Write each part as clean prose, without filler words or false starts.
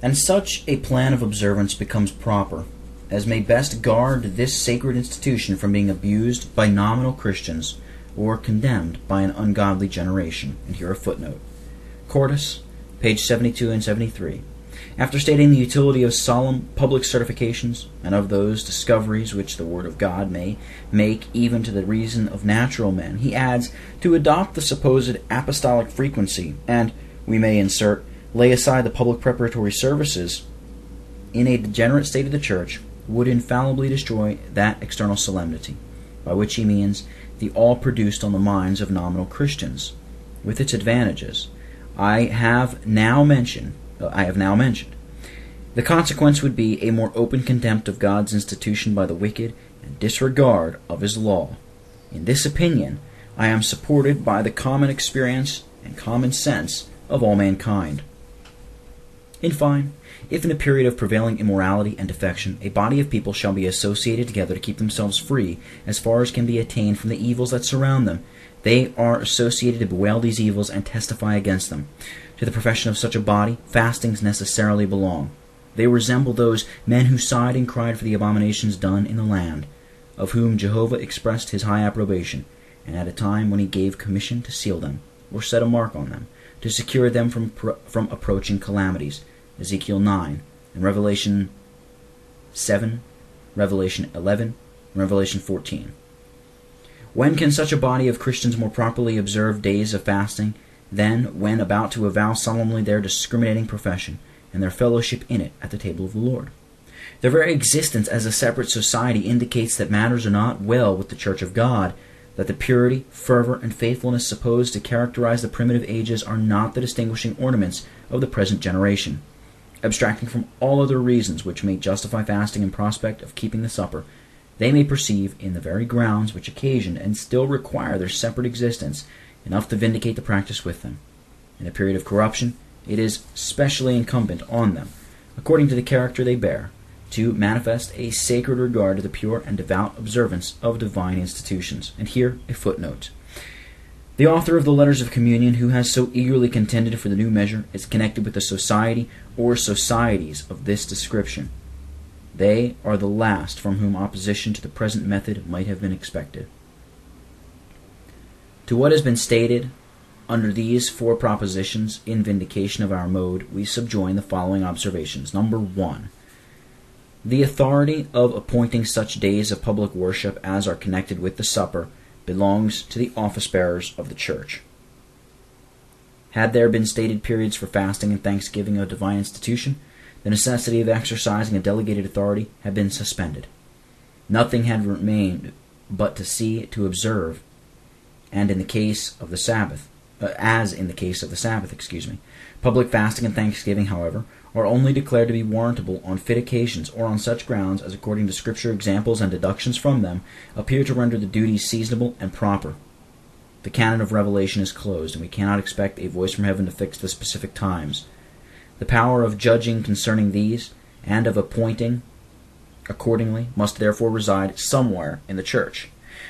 And such a plan of observance becomes proper as may best guard this sacred institution from being abused by nominal Christians or condemned by an ungodly generation. And here a footnote. Cordus, page 72 and 73. After stating the utility of solemn public certifications and of those discoveries which the Word of God may make even to the reason of natural men, he adds, to adopt the supposed apostolic frequency, and, we may insert, lay aside the public preparatory services in a degenerate state of the Church, would infallibly destroy that external solemnity, by which he means the all produced on the minds of nominal Christians, with its advantages I have now mentioned. The consequence would be a more open contempt of God's institution by the wicked and disregard of his law. In this opinion, I am supported by the common experience and common sense of all mankind. In fine, if in a period of prevailing immorality and defection a body of people shall be associated together to keep themselves free as far as can be attained from the evils that surround them, they are associated to bewail these evils and testify against them. To the profession of such a body, fastings necessarily belong. They resemble those men who sighed and cried for the abominations done in the land, of whom Jehovah expressed his high approbation, and at a time when he gave commission to seal them, or set a mark on them, to secure them from approaching calamities. Ezekiel 9, and Revelation 7, Revelation 11, and Revelation 14. When can such a body of Christians more properly observe days of fasting than when about to avow solemnly their discriminating profession and their fellowship in it at the table of the Lord? Their very existence as a separate society indicates that matters are not well with the Church of God, that the purity, fervor, and faithfulness supposed to characterize the primitive ages are not the distinguishing ornaments of the present generation. Abstracting from all other reasons which may justify fasting in prospect of keeping the supper, they may perceive in the very grounds which occasioned and still require their separate existence enough to vindicate the practice with them. In a period of corruption, it is specially incumbent on them, according to the character they bear, to manifest a sacred regard to the pure and devout observance of divine institutions. And here a footnote. The author of the Letters of Communion, who has so eagerly contended for the new measure, is connected with a society or societies of this description. They are the last from whom opposition to the present method might have been expected. To what has been stated under these four propositions in vindication of our mode, we subjoin the following observations. Number 1. The authority of appointing such days of public worship as are connected with the supper belongs to the office-bearers of the Church. Had there been stated periods for fasting and thanksgiving of divine institution, the necessity of exercising a delegated authority had been suspended. Nothing had remained but to see to observe, and in the case of the Sabbath, Public fasting and thanksgiving, however, are only declared to be warrantable on fit occasions or on such grounds as, according to Scripture, examples and deductions from them, appear to render the duties seasonable and proper. The canon of revelation is closed, and we cannot expect a voice from heaven to fix the specific times. The power of judging concerning these, and of appointing accordingly, must therefore reside somewhere in the Church.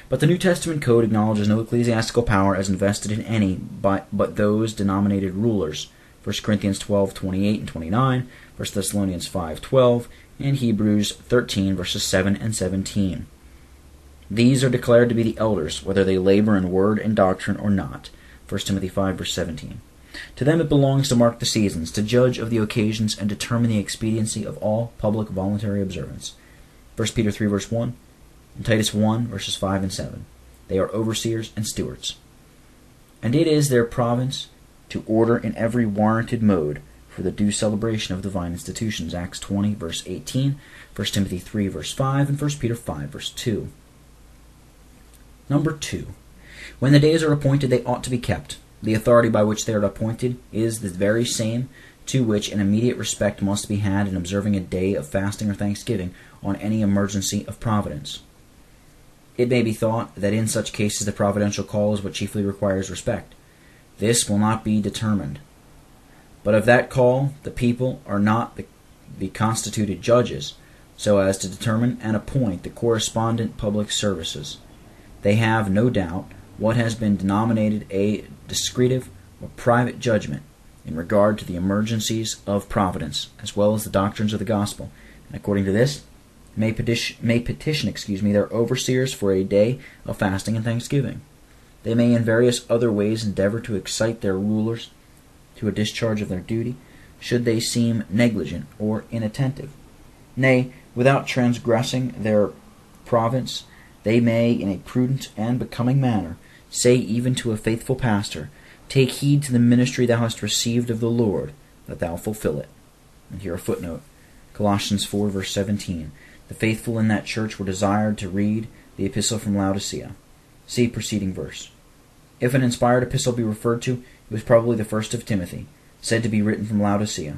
But the New Testament Code acknowledges no ecclesiastical power as invested in any but those denominated rulers. 1 Corinthians 12:28 and 29, 1 Thessalonians 5:12, and Hebrews 13, verses 7 and 17. These are declared to be the elders, whether they labor in word and doctrine or not. 1 Timothy 5, verse 17. To them it belongs to mark the seasons, to judge of the occasions, and determine the expediency of all public voluntary observance. 1 Peter 3, verse 1, and Titus 1, verses 5 and 7. They are overseers and stewards. And it is their province to order in every warranted mode for the due celebration of divine institutions. Acts 20, verse 18, 1 Timothy 3, verse 5, and 1 Peter 5, verse 2. Number 2. When the days are appointed, they ought to be kept. The authority by which they are appointed is the very same to which an immediate respect must be had in observing a day of fasting or thanksgiving on any emergency of providence. It may be thought that in such cases the providential call is what chiefly requires respect. This will not be determined. But of that call, the people are not the constituted judges, so as to determine and appoint the correspondent public services. They have, no doubt, what has been denominated a discretive or private judgment, in regard to the emergencies of providence, as well as the doctrines of the gospel, and according to this, may petition their overseers for a day of fasting and thanksgiving. They may in various other ways endeavor to excite their rulers to a discharge of their duty, should they seem negligent or inattentive. Nay, without transgressing their province, they may, in a prudent and becoming manner, say even to a faithful pastor, "Take heed to the ministry thou hast received of the Lord, that thou fulfill it." And here a footnote, Colossians 4, verse 17. The faithful in that church were desired to read the epistle from Laodicea. See preceding verse. If an inspired epistle be referred to, it was probably the first of Timothy, said to be written from Laodicea.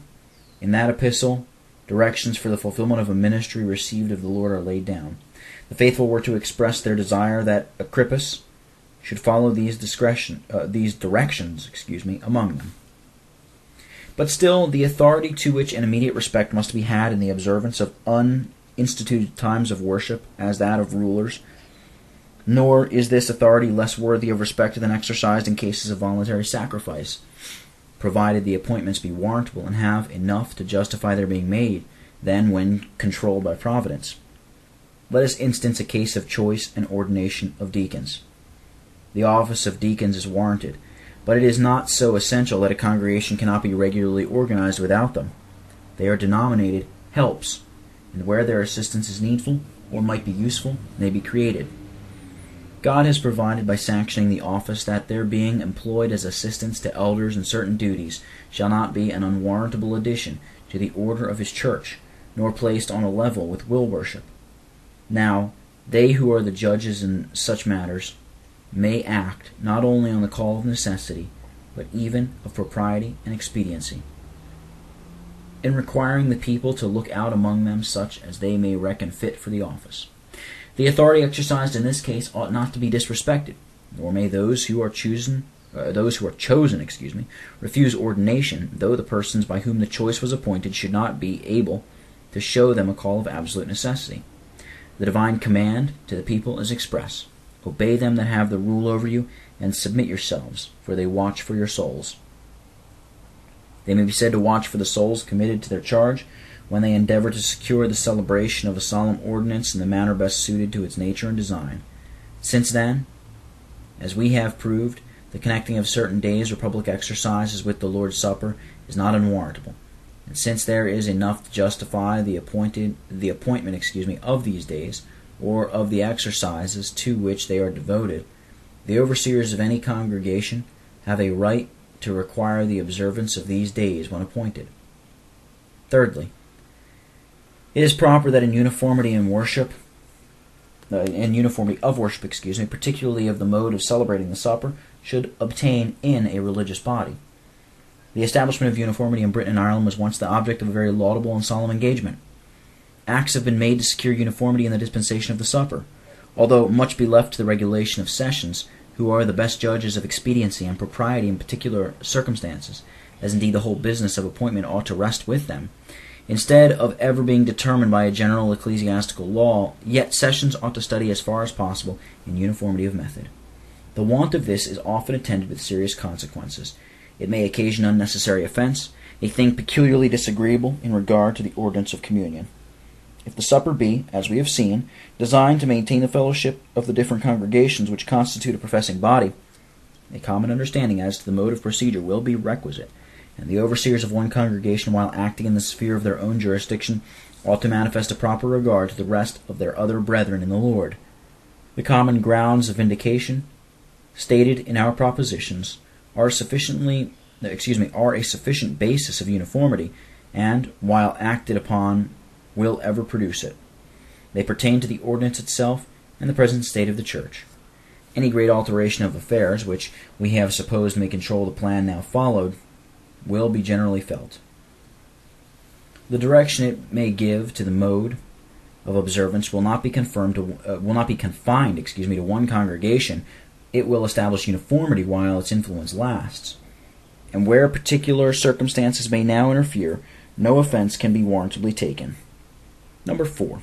In that epistle, directions for the fulfillment of a ministry received of the Lord are laid down. The faithful were to express their desire that Agrippus should follow these directions among them. But still, the authority to which an immediate respect must be had in the observance of uninstituted times of worship, as that of rulers, nor is this authority less worthy of respect than exercised in cases of voluntary sacrifice, provided the appointments be warrantable and have enough to justify their being made, than when controlled by providence. Let us instance a case of choice and ordination of deacons. The office of deacons is warranted, but it is not so essential that a congregation cannot be regularly organized without them. They are denominated helps, and where their assistance is needful or might be useful, they be created. God has provided by sanctioning the office that their being employed as assistants to elders in certain duties shall not be an unwarrantable addition to the order of his church, nor placed on a level with will worship. Now, they who are the judges in such matters may act not only on the call of necessity, but even of propriety and expediency, in requiring the people to look out among them such as they may reckon fit for the office. The authority exercised in this case ought not to be disrespected, nor may those who are chosen, refuse ordination, though the persons by whom the choice was appointed should not be able to show them a call of absolute necessity. The divine command to the people is express: obey them that have the rule over you, and submit yourselves, for they watch for your souls. They may be said to watch for the souls committed to their charge, when they endeavor to secure the celebration of a solemn ordinance in the manner best suited to its nature and design. Since then, as we have proved, the connecting of certain days or public exercises with the Lord's Supper is not unwarrantable, and since there is enough to justify the appointment of these days, or of the exercises to which they are devoted, the overseers of any congregation have a right to require the observance of these days when appointed. Thirdly, it is proper that in uniformity of worship, particularly of the mode of celebrating the supper, should obtain in a religious body. The establishment of uniformity in Britain and Ireland was once the object of a very laudable and solemn engagement. Acts have been made to secure uniformity in the dispensation of the supper, although much be left to the regulation of sessions, who are the best judges of expediency and propriety in particular circumstances, as indeed the whole business of appointment ought to rest with them. Instead of ever being determined by a general ecclesiastical law, yet sessions ought to study as far as possible in uniformity of method. The want of this is often attended with serious consequences. It may occasion unnecessary offense, a thing peculiarly disagreeable in regard to the ordinance of communion. If the supper be, as we have seen, designed to maintain the fellowship of the different congregations which constitute a professing body, a common understanding as to the mode of procedure will be requisite, and the overseers of one congregation, while acting in the sphere of their own jurisdiction, ought to manifest a proper regard to the rest of their other brethren in the Lord. The common grounds of vindication, stated in our propositions, are a sufficient basis of uniformity, and, while acted upon, will ever produce it. They pertain to the ordinance itself and the present state of the Church. Any great alteration of affairs, which we have supposed may control the plan now followed, will be generally felt. The direction it may give to the mode of observance will not be confined to one congregation. It will establish uniformity while its influence lasts. And where particular circumstances may now interfere, no offense can be warrantably taken. Number 4.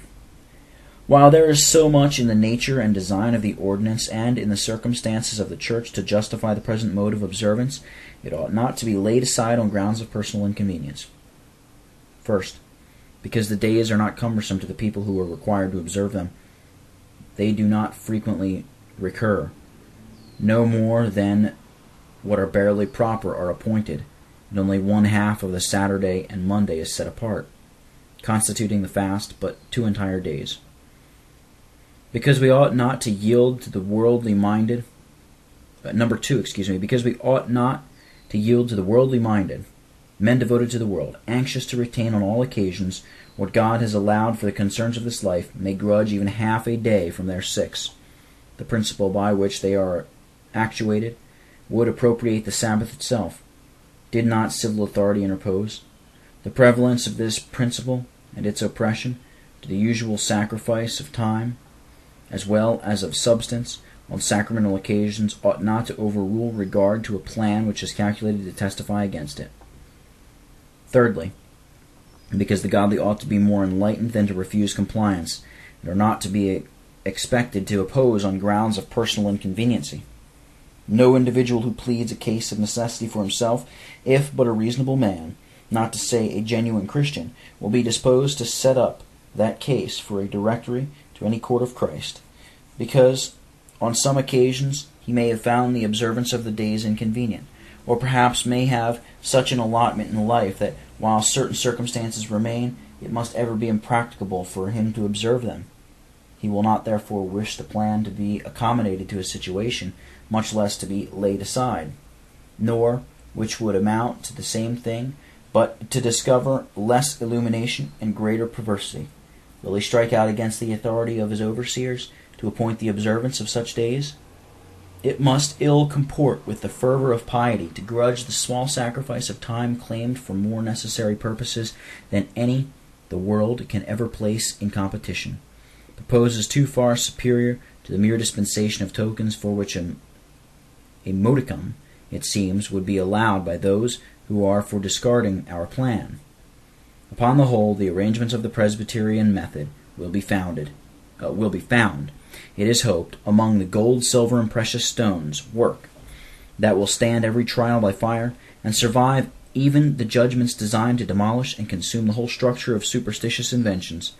While there is so much in the nature and design of the ordinance and in the circumstances of the Church to justify the present mode of observance, it ought not to be laid aside on grounds of personal inconvenience. First, because the days are not cumbersome to the people who are required to observe them. They do not frequently recur. No more than what are barely proper are appointed, and only one half of the Saturday and Monday is set apart, constituting the fast but 2 entire days. Because we ought not to yield to the worldly minded, because we ought not to yield to the worldly minded, men devoted to the world, anxious to retain on all occasions what God has allowed for the concerns of this life, may grudge even half a day from their 6. The principle by which they are actuated would appropriate the Sabbath itself, did not civil authority interpose. The prevalence of this principle and its oppression to the usual sacrifice of time, as well as of substance, on sacramental occasions, ought not to overrule regard to a plan which is calculated to testify against it. Thirdly, because the godly ought to be more enlightened than to refuse compliance, and are not to be expected to oppose on grounds of personal inconveniency. No individual who pleads a case of necessity for himself, if but a reasonable man, not to say a genuine Christian, will be disposed to set up that case for a directory to any court of Christ, because on some occasions he may have found the observance of the days inconvenient, or perhaps may have such an allotment in life that while certain circumstances remain, it must ever be impracticable for him to observe them. He will not therefore wish the plan to be accommodated to his situation, much less to be laid aside, nor, which would amount to the same thing, but to discover less illumination and greater perversity. Will he strike out against the authority of his overseers to appoint the observance of such days? It must ill comport with the fervor of piety to grudge the small sacrifice of time claimed for more necessary purposes than any the world can ever place in competition. Proposes too far superior to the mere dispensation of tokens for which a modicum, it seems, would be allowed by those who are for discarding our plan. Upon the whole, the arrangements of the Presbyterian method will be found, it is hoped, among the gold, silver, and precious stones, work that will stand every trial by fire, and survive even the judgments designed to demolish and consume the whole structure of superstitious inventions.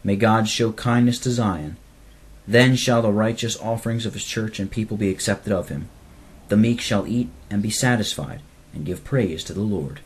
May God show kindness to Zion. Then shall the righteous offerings of his church and people be accepted of him. The meek shall eat and be satisfied, and give praise to the Lord.